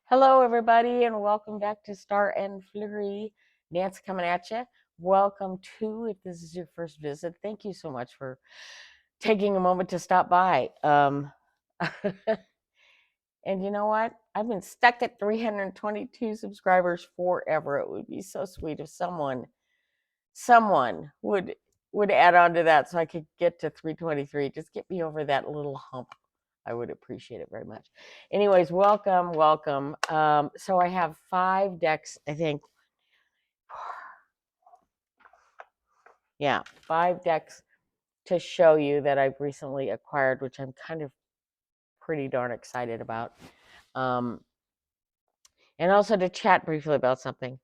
Hello, everybody, and welcome back to Star and Flurry. Nance coming at you. Welcome to, if this is your first visit, thank you so much for taking a moment to stop by. And you know what? I've been stuck at 322 subscribers forever. It would be so sweet if someone would add on to that so I could get to 323. Just get me over that little hump. I would appreciate it very much. Anyways, welcome. So I have 5 decks, I think. Yeah, 5 decks to show you that I've recently acquired, which I'm kind of pretty darn excited about. Um, and also to chat briefly about something.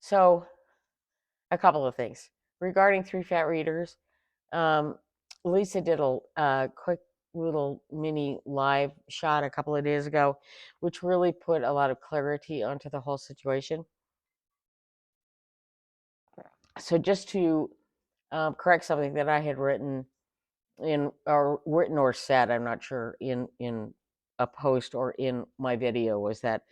So a couple of things regarding 3 Fat Readers. Lisa did a quick little mini live shot a couple of days ago, which really put a lot of clarity onto the whole situation. So just to correct something that I had written or said, I'm not sure, in a post or in my video, was that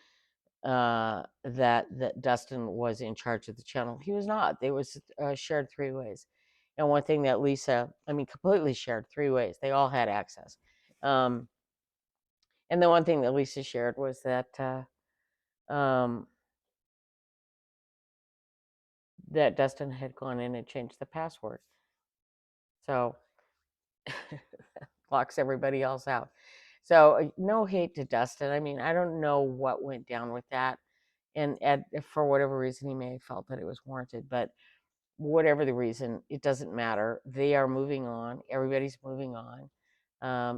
that Dustin was in charge of the channel. He was not. It was shared 3 ways. And one thing that Lisa, completely shared 3 ways. They all had access. Um, and the one thing that Lisa shared was that that Dustin had gone in and changed the password. So locks everybody else out. So no hate to Dustin. I don't know what went down with that. And for whatever reason, he may have felt that it was warranted. But whatever the reason, it doesn't matter. They are moving on. Everybody's moving on.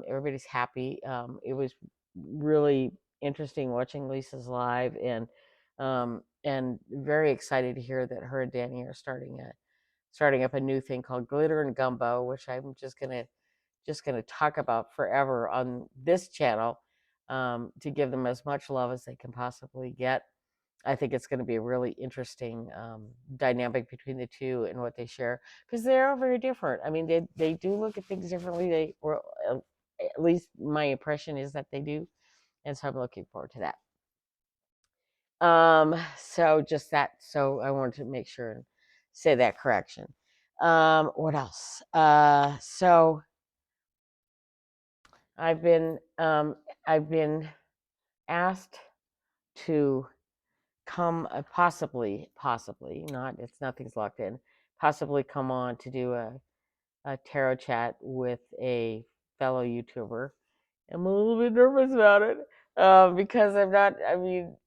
Everybody's happy. It was really interesting watching Lisa's live and very excited to hear that her and Danny are starting up a new thing called Glitter and Gumbo, which I'm just gonna talk about forever on this channel, to give them as much love as they can possibly get. I think it's going to be a really interesting dynamic between the two and what they share, because they are very different. They do look at things differently. Or at least my impression is that they do, and so I'm looking forward to that. So just that. So I wanted to make sure and say that correction. What else? So I've been I've been asked to come possibly not, it's nothing's locked in, possibly come on to do a tarot chat with a fellow YouTuber. I'm a little bit nervous about it, because I'm not.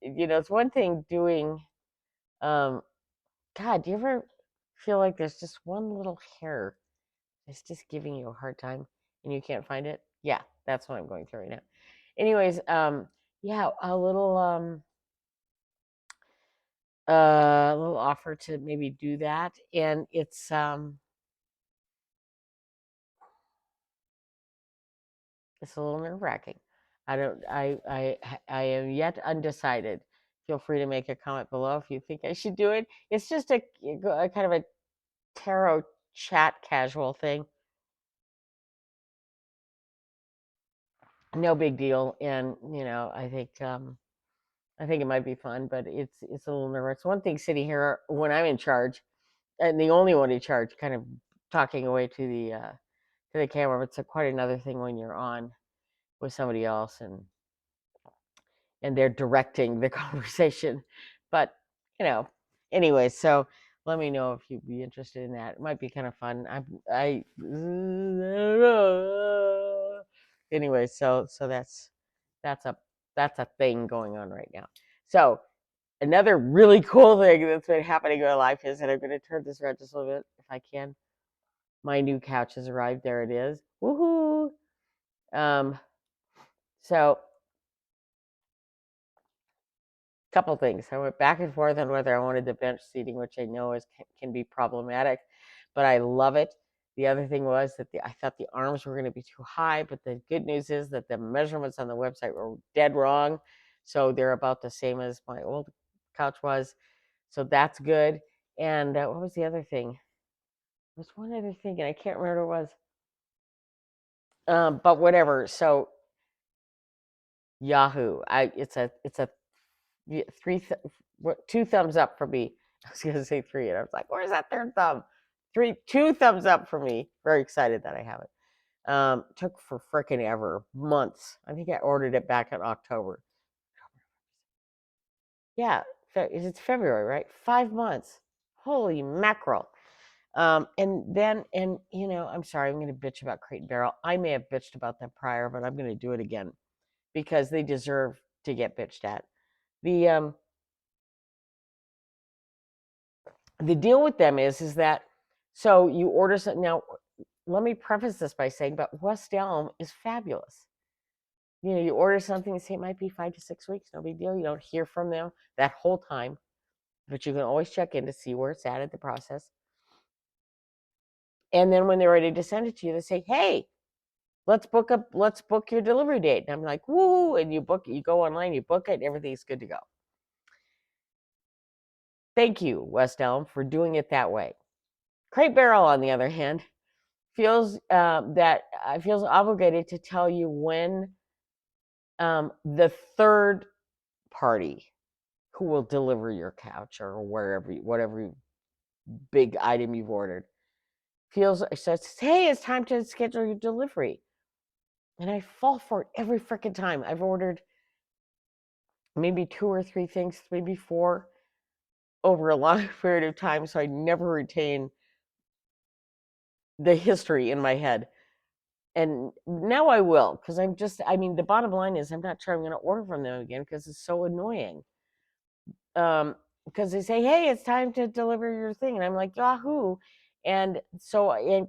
It's one thing doing. Um, God, do you ever feel like there's just one little hair that's just giving you a hard time and you can't find it? Yeah, that's what I'm going through right now. Anyways, yeah, a little offer to maybe do that, and it's a little nerve-wracking. I don't I am yet undecided. Feel free to make a comment below if you think I should do it. It's just a kind of a tarot chat casual thing. No big deal, and I think it might be fun, but it's a little nervous. One thing sitting here when I'm in charge, and the only one in charge, kind of talking away to the camera. It's quite another thing when you're on with somebody else and they're directing the conversation. But you know, anyway, so let me know if you'd be interested in that. It might be kind of fun. I anyway, so that's a that's a thing going on right now. So another really cool thing that's been happening in my life is, and I'm going to turn this around just a little bit if I can. My new couch has arrived. There it is. Woohoo! Um, so couple things. I went back and forth on whether I wanted the bench seating, which I know can be problematic, but I love it. The other thing was that I thought the arms were going to be too high, but the good news is that the measurements on the website were dead wrong. So they're about the same as my old couch was. So that's good. And what was the other thing? There was one other thing, and I can't remember what it was. But whatever. So Yahoo, it's a two thumbs up for me. I was gonna say three, and I was like, "Where's that third thumb?" Two thumbs up for me. Very excited that I have it. Took for freaking ever, months. I think I ordered it back in October. Yeah, it's February, right? 5 months. Holy mackerel! And I'm sorry, I'm going to bitch about Crate and Barrel. I may have bitched about them prior, but I'm going to do it again because they deserve to get bitched at. The the deal with them is that so you order something now. Let me preface this by saying, but West Elm is fabulous. You order something and say it might be 5 to 6 weeks, no big deal. You don't hear from them that whole time, but you can always check in to see where it's at the process. And then when they're ready to send it to you, they say, "Hey, let's book your delivery date." And I'm like, "Woo!" And you book it, you go online, you book it, and everything's good to go. Thank you, West Elm, for doing it that way. Crate Barrel, on the other hand, feels feels obligated to tell you when the third party who will deliver your couch or whatever big item you've ordered says, "Hey, it's time to schedule your delivery." And I fall for it every freaking time. I've ordered maybe 2 or 3 things, maybe 4 over a long period of time, so I never retain the history in my head. And now I will, because the bottom line is I'm not sure I'm going to order from them again because it's so annoying. Because they say, "Hey, it's time to deliver your thing," and I'm like, "Yahoo!" And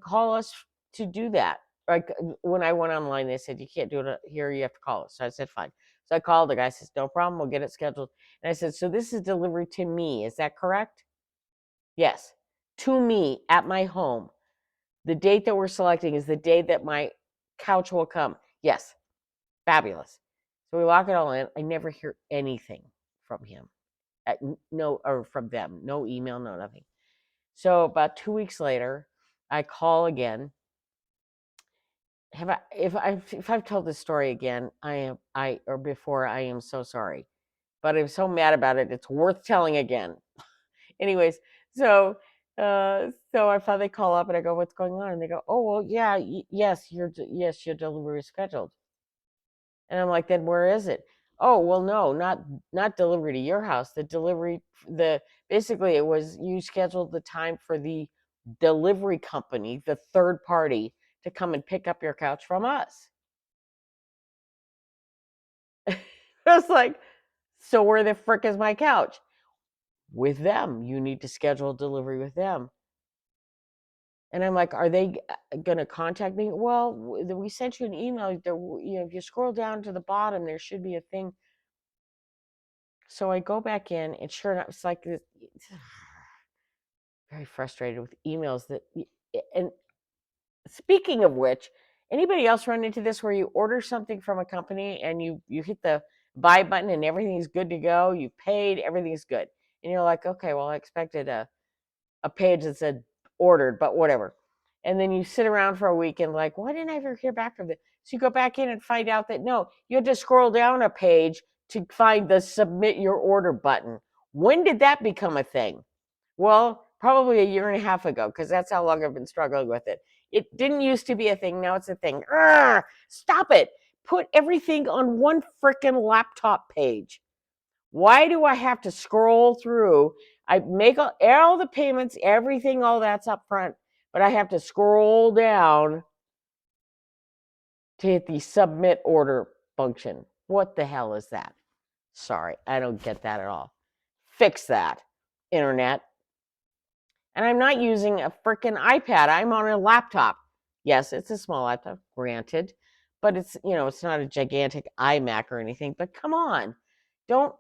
call us to do that. Like when I went online, they said you can't do it here; you have to call us. So I said, "Fine." So I called. The guy says, "No problem. We'll get it scheduled." And I said, "So this is delivery to me? Is that correct?" "Yes, to me at my home. The date that we're selecting is the day that my couch will come." "Yes." Fabulous. So we lock it all in. I never hear anything from him. No, or from them. No email, no nothing. So about 2 weeks later, I call again. If I've told this story again, I am so sorry. But I'm so mad about it, it's worth telling again. Anyways, so so I finally call up and I go, "What's going on?" And they go, "Oh, well, yeah, yes, your delivery is scheduled." And I'm like, "Then where is it?" "Oh, well, no, not delivery to your house. The delivery the Basically it was you scheduled the time for the delivery company, the third party, to come and pick up your couch from us." I was like, "So where the frick is my couch?" "With them. You need to schedule delivery with them." And I'm like, "Are they going to contact me?" "Well, we sent you an email. If you scroll down to the bottom, there should be a thing." So I go back in, and sure enough, it's like very frustrated with emails that. And speaking of which, anybody else run into this where you order something from a company and you hit the buy button and everything's good to go, you paid, everything's good, and you're like, "Okay, well, I expected a page that said ordered, but whatever." And then you sit around for a week and like, "Why didn't I ever hear back from this?" So you go back in and find out that no, you had to scroll down a page to find the submit your order button. When did that become a thing? Well, probably a year and a half ago, because that's how long I've been struggling with it. It didn't used to be a thing. Now it's a thing. Urgh, stop it. Put everything on one freaking laptop page. Why do I have to scroll through? I make all the payments, everything, all that's up front, but I have to scroll down to hit the submit order function. What the hell is that? Sorry, I don't get that at all. Fix that, internet. And I'm not using a freaking iPad. I'm on a laptop. Yes, it's a small laptop, granted, but it's not a gigantic iMac or anything. But come on, don't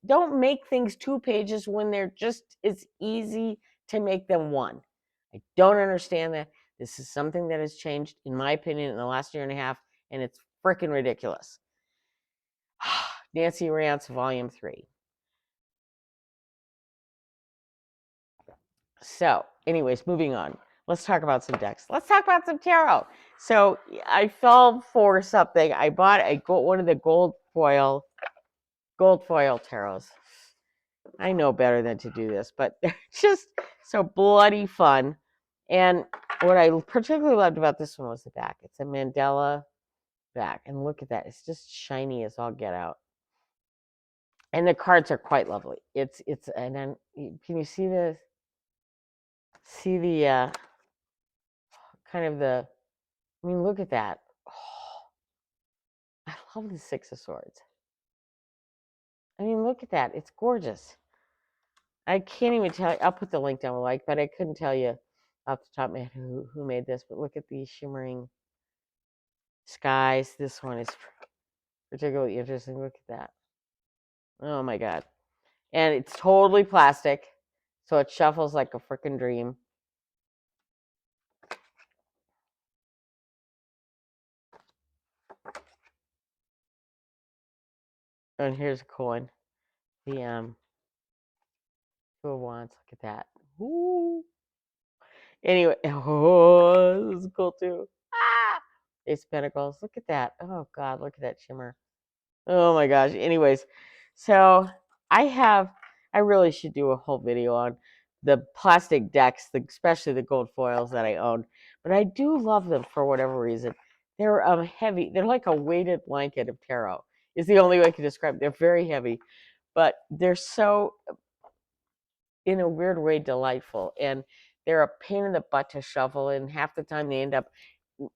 don't make things 2 pages when they're just as easy to make them one. I don't understand that. This is something that has changed, in my opinion, in the last year and a half, and it's freaking ridiculous. Nancy Rants, Volume 3. So, anyways, moving on. let's talk about some decks. Let's talk about some tarot. So I fell for something. I bought one of the gold foil tarots. I know better than to do this, but they're just so bloody fun. And what I particularly loved about this one was the back. It's a Mandela back, and look at that. It's just shiny as all get out. And the cards are quite lovely. And then can you see the kind of the, I mean, look at that. Oh, I love the Six of Swords. I mean, look at that. It's gorgeous. I can't even tell you. I'll put the link down below, but I couldn't tell you off the top of my head who made this. But look at these shimmering skies. This one is particularly interesting. Look at that. Oh my God. And it's totally plastic, so it shuffles like a freaking dream. And here's a coin. The Two of Wands. Look at that. Ooh. Anyway, oh, this is cool too. Ah, Ace of Pentacles. Look at that. Oh God, look at that shimmer. Oh my gosh. Anyways, so I really should do a whole video on the plastic decks, especially the gold foils that I own. But I do love them for whatever reason. They're heavy. They're like a weighted blanket of tarot. Is the only way I can describe it. They're very heavy, but they're so, in a weird way, delightful. And they're a pain in the butt to shuffle. And half the time they end up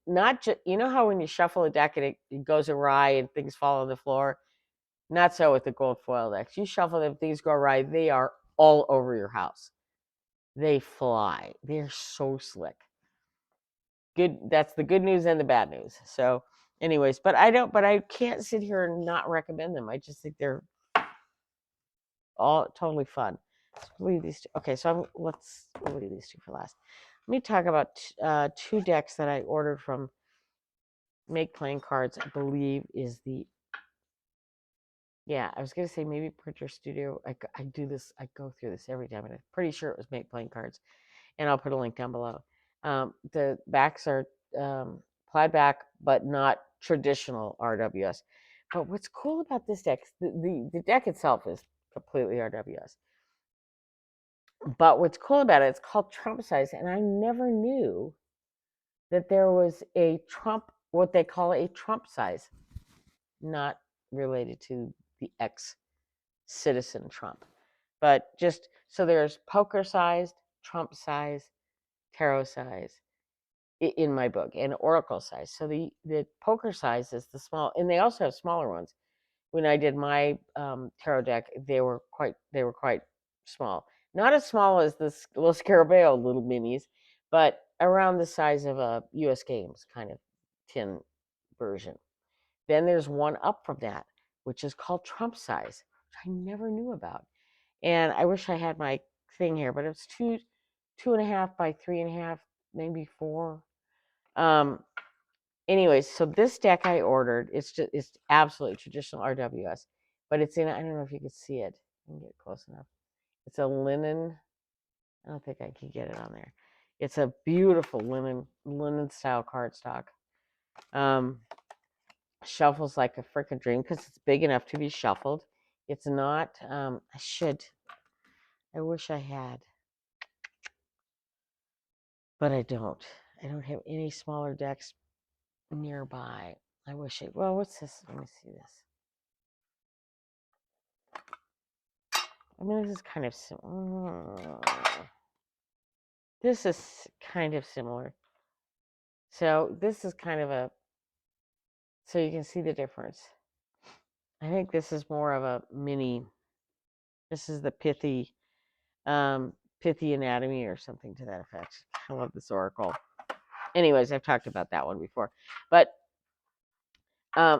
not just, you know how when you shuffle a deck and it goes awry and things fall on the floor? Not so with the gold foil decks. You shuffle them, things go awry, they are all over your house. They fly. They're so slick. Good. That's the good news and the bad news. So, anyways, but I can't sit here and not recommend them. I just think they're all totally fun. We'll leave these two. Okay, so we'll leave these two for last. Let me talk about two decks that I ordered from Make Playing Cards. I believe is the, yeah, I was gonna say maybe Printer Studio. I do this. I go through this every time, and I'm pretty sure it was Make Playing Cards, and I'll put a link down below. The backs are plaid back, but not traditional RWS. But what's cool about this deck, the deck itself is completely RWS. But what's cool about it, it's called Trump size, and I never knew that there was a Trump, what they call a Trump size, not related to the ex-citizen Trump. But just, so there's poker sized, Trump size, tarot size in my book, and oracle size. So the poker size is the small, and they also have smaller ones. When I did my tarot deck, they were quite small. Not as small as the Los Scarabeo little minis, but around the size of a U.S. Games kind of tin version. Then there's one up from that, which is called Trump size, which I never knew about. And I wish I had my thing here, but it's 2.5 by 3.5, maybe 4. Anyways, so this deck I ordered, it's absolutely traditional RWS, but it's in, I don't know if you can see it. I can get close enough. It's a linen. I don't think I can get it on there. It's a beautiful linen style cardstock. Shuffles like a freaking dream because it's big enough to be shuffled. It's not. I wish I had, but I don't. I don't have any smaller decks nearby. I wish it. Well, what's this? Let me see this. I mean, this is kind of similar. This is kind of similar. So this is kind of a, so you can see the difference. I think this is more of a mini, this is the pithy anatomy or something to that effect. I love this oracle. Anyways, I've talked about that one before. But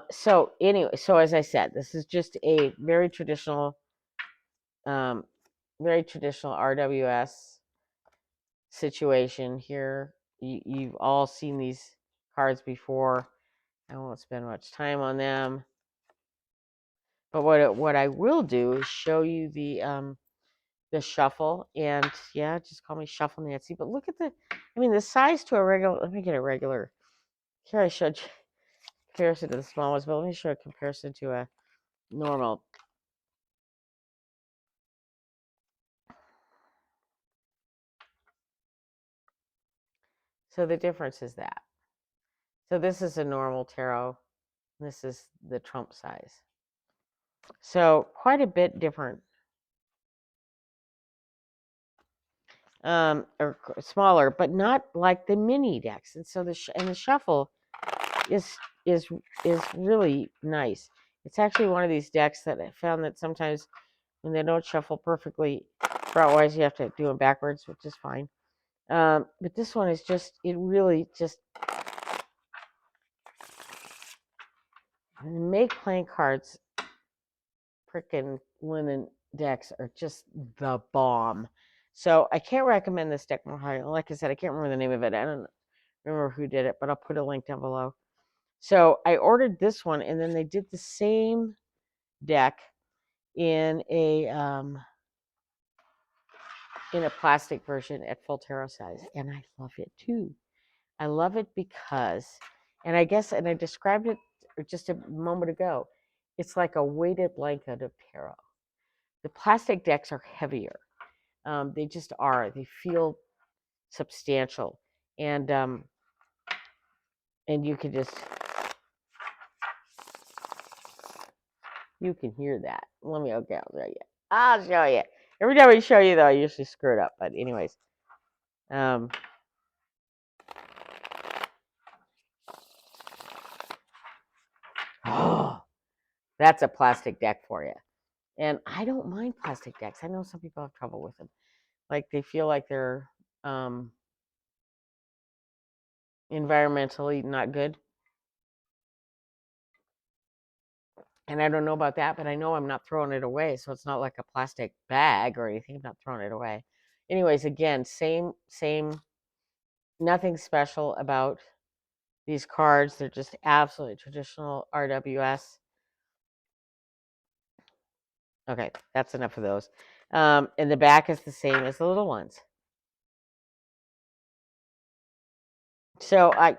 so anyway, so as I said, this is just a very traditional RWS situation here. You've all seen these cards before. I won't spend much time on them. But what I will do is show you the the shuffle, and yeah, just call me Shuffle Nancy. But look at the size to a regular. Let me get a regular. Here I showed you comparison to the small ones, but let me show a comparison to a normal. So the difference is that. So this is a normal tarot. This is the Trump size. So quite a bit different. Or smaller, but not like the mini decks. And so the shuffle is is is really nice. It's actually one of these decks that I found that sometimes when they don't shuffle perfectly route-wise, you have to do them backwards, which is fine. But this one is just, it really just, make playing cards, frickin' linen decks are just the bomb. So I can't recommend this deck more highly. Like I said, I can't remember the name of it. I don't remember who did it, but I'll put a link down below. So I ordered this one, and then they did the same deck in a plastic version at full tarot size, and I love it too. I love it because, and I guess, and I described it just a moment ago, it's like a weighted blanket of tarot. The plastic decks are heavier. They just are. They feel substantial, and you can just, you can hear that. Let me, okay, I'll show you. I'll show you. Every time I show you, though, I usually screw it up. But anyways, oh, that's a plastic deck for you. And I don't mind plastic decks. I know some people have trouble with them. Like they feel like they're environmentally not good. And I don't know about that, but I know I'm not throwing it away. So it's not like a plastic bag or anything. I'm not throwing it away. Anyways, again, same, nothing special about these cards. They're just absolutely traditional RWS. Okay, that's enough of those. And the back is the same as the little ones. So I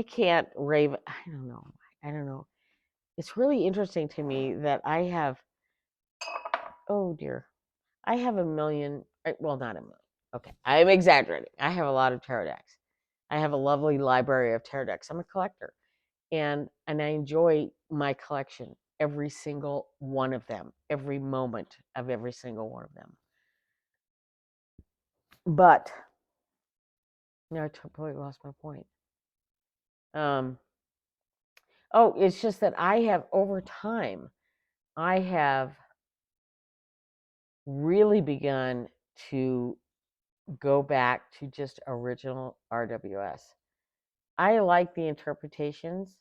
can't rave. I don't know. I don't know. It's really interesting to me that I have, oh dear, I have a million, well, not a million. Okay, I'm exaggerating. I have a lot of tarot decks. I have a lovely library of tarot decks. I'm a collector, and I enjoy my collection, every single one of them, every moment of every single one of them. But now I totally lost my point. Oh, it's just that I have, over time, I have really begun to go back to just original RWS. I like the interpretations,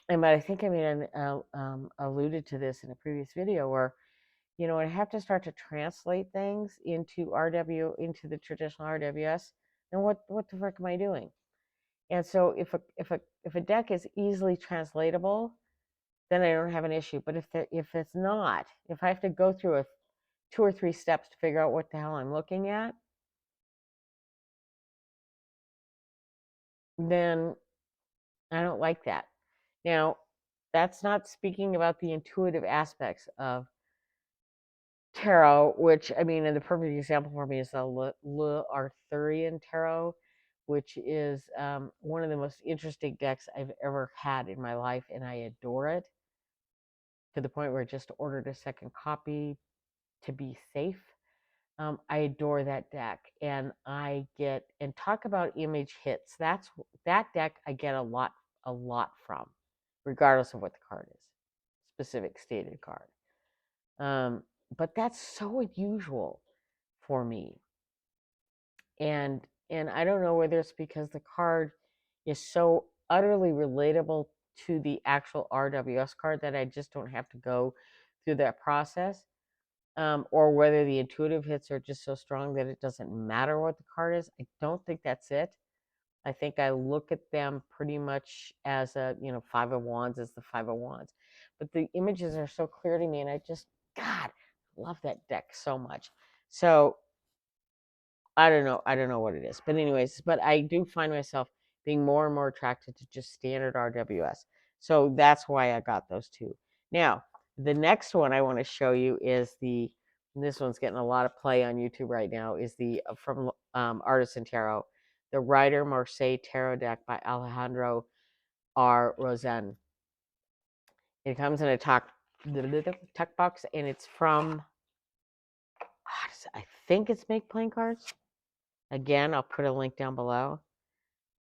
and but I think I made alluded to this in a previous video where, I have to start to translate things into into the traditional RWS. And what the frick am I doing? And so if a deck is easily translatable, then I don't have an issue. But if it's not, if I have to go through a 2 or 3 steps to figure out what the hell I'm looking at, then I don't like that. Now, that's not speaking about the intuitive aspects of tarot, which, I mean, and the perfect example for me is the Le Arthurian tarot, which is one of the most interesting decks I've ever had in my life, and I adore it to the point where I just ordered a second copy to be safe. I adore that deck, and talk about image hits. That deck I get a lot from, regardless of what the card is, specific stated card. But that's so unusual for me, and I don't know whether it's because the card is so utterly relatable to the actual RWS card that I just don't have to go through that process, or whether the intuitive hits are just so strong that it doesn't matter what the card is. I don't think that's it. I think I look at them pretty much as a, Five of Wands is the Five of Wands. But the images are so clear to me, and I just, God, love that deck so much. So I don't know. I don't know what it is. But anyways, but I do find myself being more and more attracted to just standard RWS. So that's why I got those two. Now, the next one I want to show you is this one's getting a lot of play on YouTube right now, is the from Artisan Tarot, the Rider Marseille Tarot deck by Alejandro R. Rosen. It comes in a tuck box, and it's from, I think it's Make Playing Cards. Again, I'll put a link down below.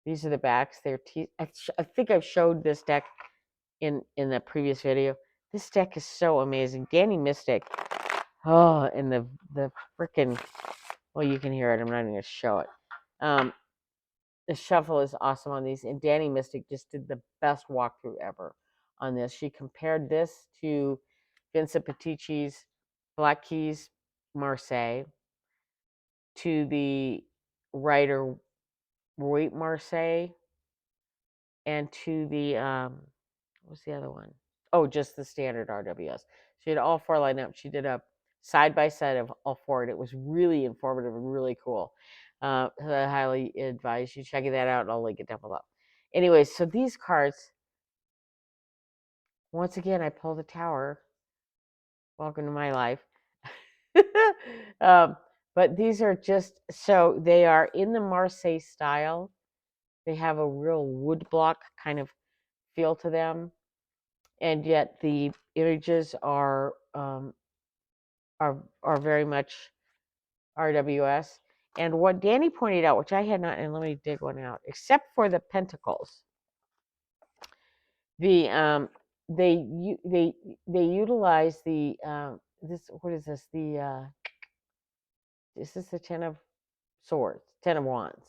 These are the backs. I think I've showed this deck in the previous video. This deck is so amazing. Danny Mystic. Oh, and the freaking, well, you can hear it. I'm not even going to show it. The shuffle is awesome on these. And Danny Mystic just did the best walkthrough ever on this. She compared this to Vincent Petiti's Black Keys Marseille, to the Rider Waite Marseille, and to the what's the other one? Oh, just the standard RWS. She had all four lined up. She did a side by side of all four, and it was really informative and really cool. I highly advise you checking that out, and I'll link it down below. Anyway, so these cards, once again, I pulled a tower. Welcome to my life. But these are just, so they are in the Marseille style. They have a real woodblock kind of feel to them, and yet the images are very much RWS. And what Danny pointed out, which I had not, and let me dig one out, except for the pentacles, the they utilize the this, what is this, is this the Ten of Swords, Ten of Wands?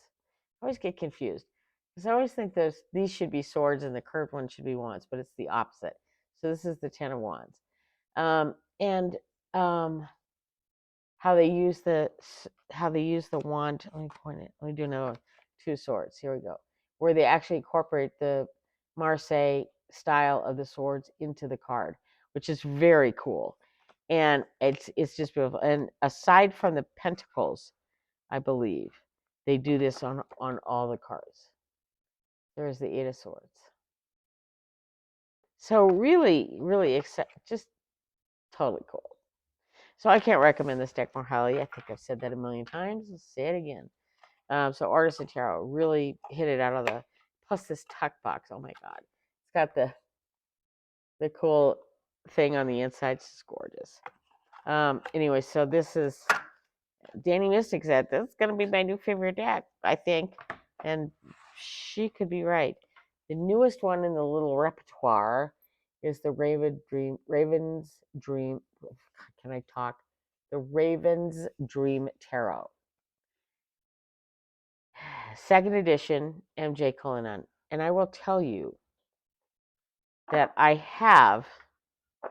I always get confused because I always think these should be swords and the curved one should be wands, but it's the opposite. So this is the Ten of Wands. And how they use the wand. Let me point it. Let me do another two swords. Here we go. Where they actually incorporate the Marseille style of the swords into the card, which is very cool. And it's just beautiful. And aside from the pentacles, I believe they do this on all the cards. There's the Eight of Swords. So really, really just totally cool. So I can't recommend this deck more highly. I think I've said that a million times. I'll say it again. So Artisan Tarot really hit it out of the. Plus this tuck box. Oh my God, it's got the cool thing on the inside. It's gorgeous. Anyway, so this is Danny Mystic said this is gonna be my new favorite deck, I think, and she could be right. The newest one in the little repertoire is the Raven's Dream. Can I talk? The Raven's Dream Tarot. Second edition, MJ Cullinan. And I will tell you that I have,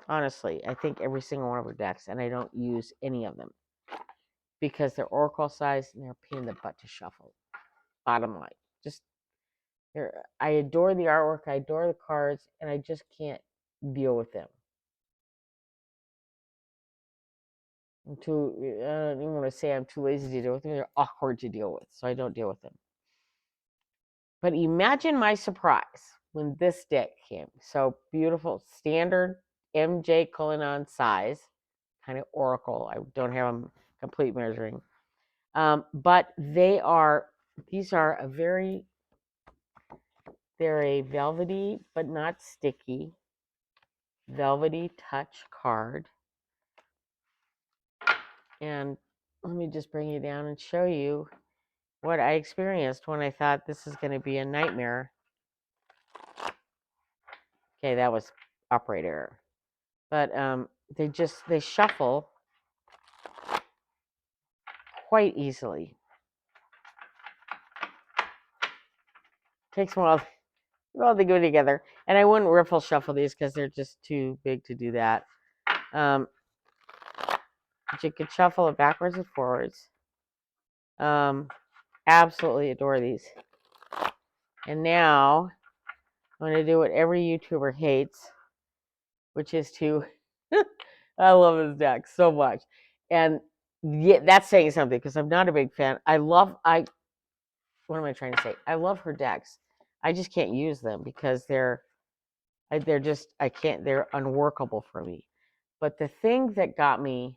honestly, I think every single one of her decks, and I don't use any of them because they're oracle size and they're a pain in the butt to shuffle. Bottom line. Just, I adore the artwork, I adore the cards, and I just can't deal with them. I don't even want to say I'm too lazy to deal with them. They're awkward to deal with, so I don't deal with them. But imagine my surprise when this deck came. So beautiful, standard MJ Cullinan size, kind of oracle. I don't have them complete measuring. But these are they're a velvety but not sticky, velvety touch card. And let me just bring you down and show you what I experienced when I thought this is going to be a nightmare. Okay, that was operator error. But they shuffle quite easily. Takes a while to go together. And I wouldn't riffle shuffle these because they're just too big to do that. But you could shuffle it backwards and forwards. Absolutely adore these. And now I'm going to do what every YouTuber hates, which is to, I love this deck so much. And yeah, that's saying something because I'm not a big fan. What am I trying to say? I love her decks. I just can't use them because they're just, I can't, they're unworkable for me. But the thing that got me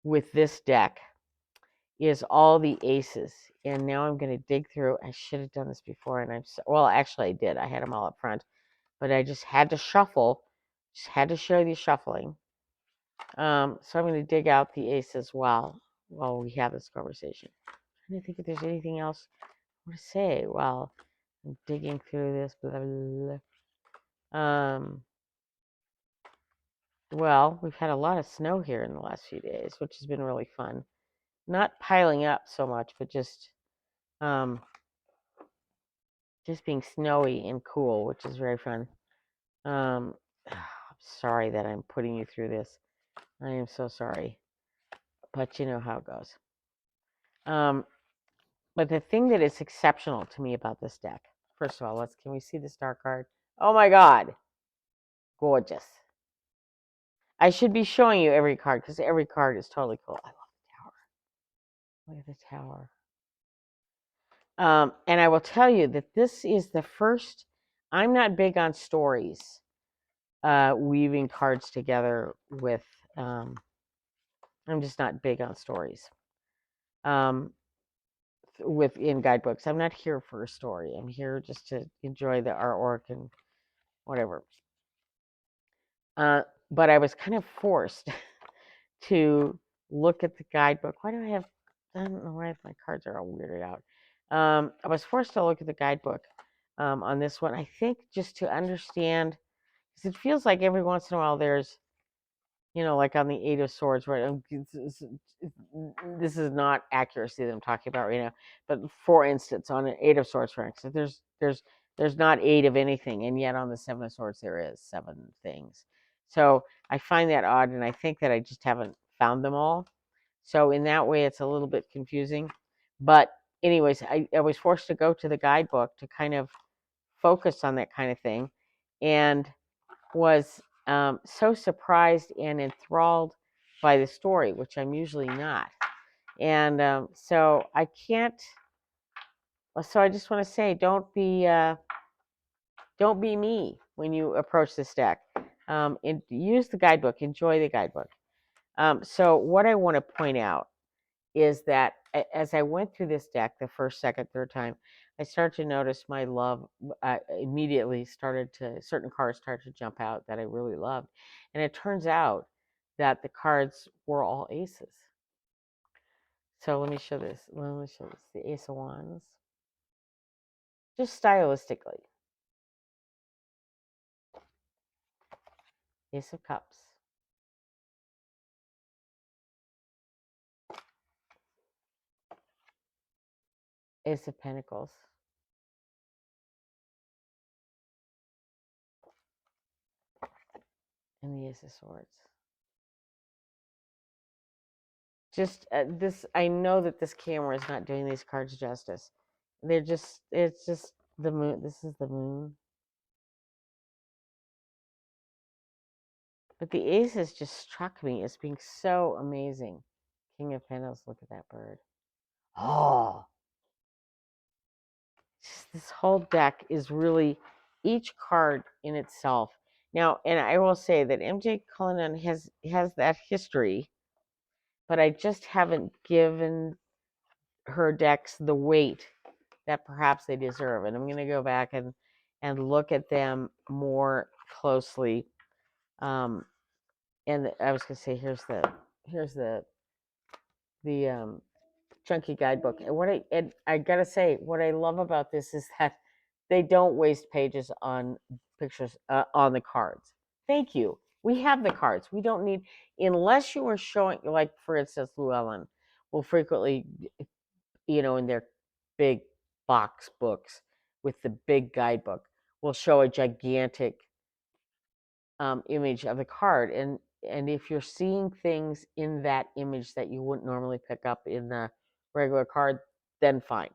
with this deck is all the aces. And now I'm going to dig through. I should have done this before. And well, actually, I did. I had them all up front. But I just had to shuffle, just had to show you shuffling. So I'm going to dig out the aces while we have this conversation. I don't think if there's anything else I want to say while I'm digging through this. Blah, blah, blah. Well, we've had a lot of snow here in the last few days, which has been really fun. Not piling up so much, but um, just being snowy and cool, which is very fun. I'm sorry that I'm putting you through this. I am so sorry, but you know how it goes. But the thing that is exceptional to me about this deck, first of all, can we see the star card? Oh my God, gorgeous! I should be showing you every card because every card is totally cool. I love the tower. Look at the tower. And I will tell you that this is the first. I'm not big on stories, weaving cards together with. I'm just not big on stories. Within guidebooks, I'm not here for a story. I'm here just to enjoy the artwork and whatever. But I was kind of forced to look at the guidebook. Why do I have? I don't know why my cards are all weirded out. I was forced to look at the guidebook on this one. I think just to understand, because it feels like every once in a while there's, like on the Eight of Swords, right? This is not accuracy that I'm talking about right now, but for instance, on an Eight of Swords, for instance, there's not eight of anything, and yet on the Seven of Swords there is seven things. So I find that odd, and I think that I just haven't found them all. So in that way, it's a little bit confusing. But anyways, I was forced to go to the guidebook to kind of focus on that kind of thing, and was so surprised and enthralled by the story, which I'm usually not. And so I can't. So I just want to say, don't be me when you approach this deck. Use the guidebook. Enjoy the guidebook. So what I want to point out is that as I went through this deck the first, second, third time, I started to notice my love immediately certain cards started to jump out that I really loved. And it turns out that the cards were all aces. So let me show this. The Ace of Wands. Just stylistically. Ace of Cups. Ace of Pentacles. And the Ace of Swords. Just I know that this camera is not doing these cards justice. It's just the moon. This is the moon. But the aces just struck me as being so amazing. King of Pentacles, look at that bird. Oh, just this whole deck is really each card in itself. Now, and I will say that MJ Cullinan has that history, but I just haven't given her decks the weight that perhaps they deserve. And I'm going to go back and look at them more closely. And I was going to say, here's the chunky guidebook. And I gotta say, what I love about this is that they don't waste pages on pictures on the cards. Thank you. We have the cards. We don't need, unless you are showing, like for instance, Llewellyn will frequently, in their big box books with the big guidebook, will show a gigantic image of the card, and if you're seeing things in that image that you wouldn't normally pick up in the regular card, then fine.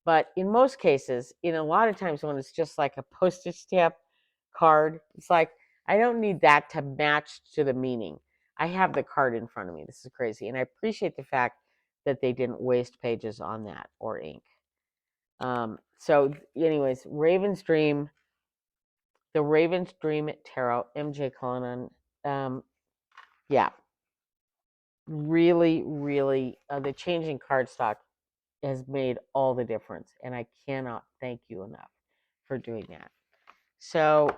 But in most cases, in a lot of times when it's just like a postage stamp card, it's like, I don't need that to match to the meaning. I have the card in front of me. This is crazy. And I appreciate the fact that they didn't waste pages on that or ink. So, anyways, the Raven's Dream Tarot, MJ Cullinan. Yeah, really, really, the changing cardstock has made all the difference. And I cannot thank you enough for doing that. So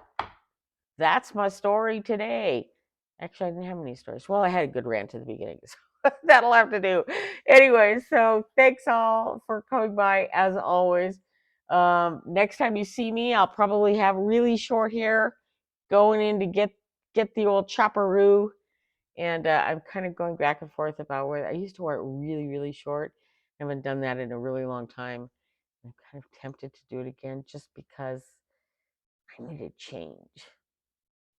that's my story today. Actually, I didn't have any stories. Well, I had a good rant at the beginning, so that'll have to do. Anyway, so thanks all for coming by as always. Next time you see me, I'll probably have really short hair going in to get the old chopperoo. And I'm kind of going back and forth about where I used to wear it really, really short. I haven't done that in a really long time. I'm kind of tempted to do it again just because I need a change.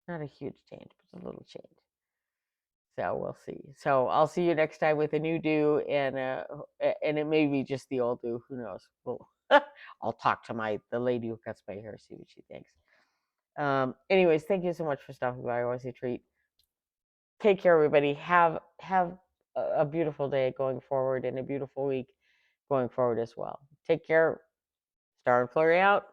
Not a huge change, but a little change. So we'll see. So I'll see you next time with a new do, and it may be just the old do. Who knows? Well, I'll talk to the lady who cuts my hair, see what she thinks. Anyways, thank you so much for stopping by. Always a treat. Take care, everybody. Have a beautiful day going forward and a beautiful week going forward as well. Take care. Star and Flurry out.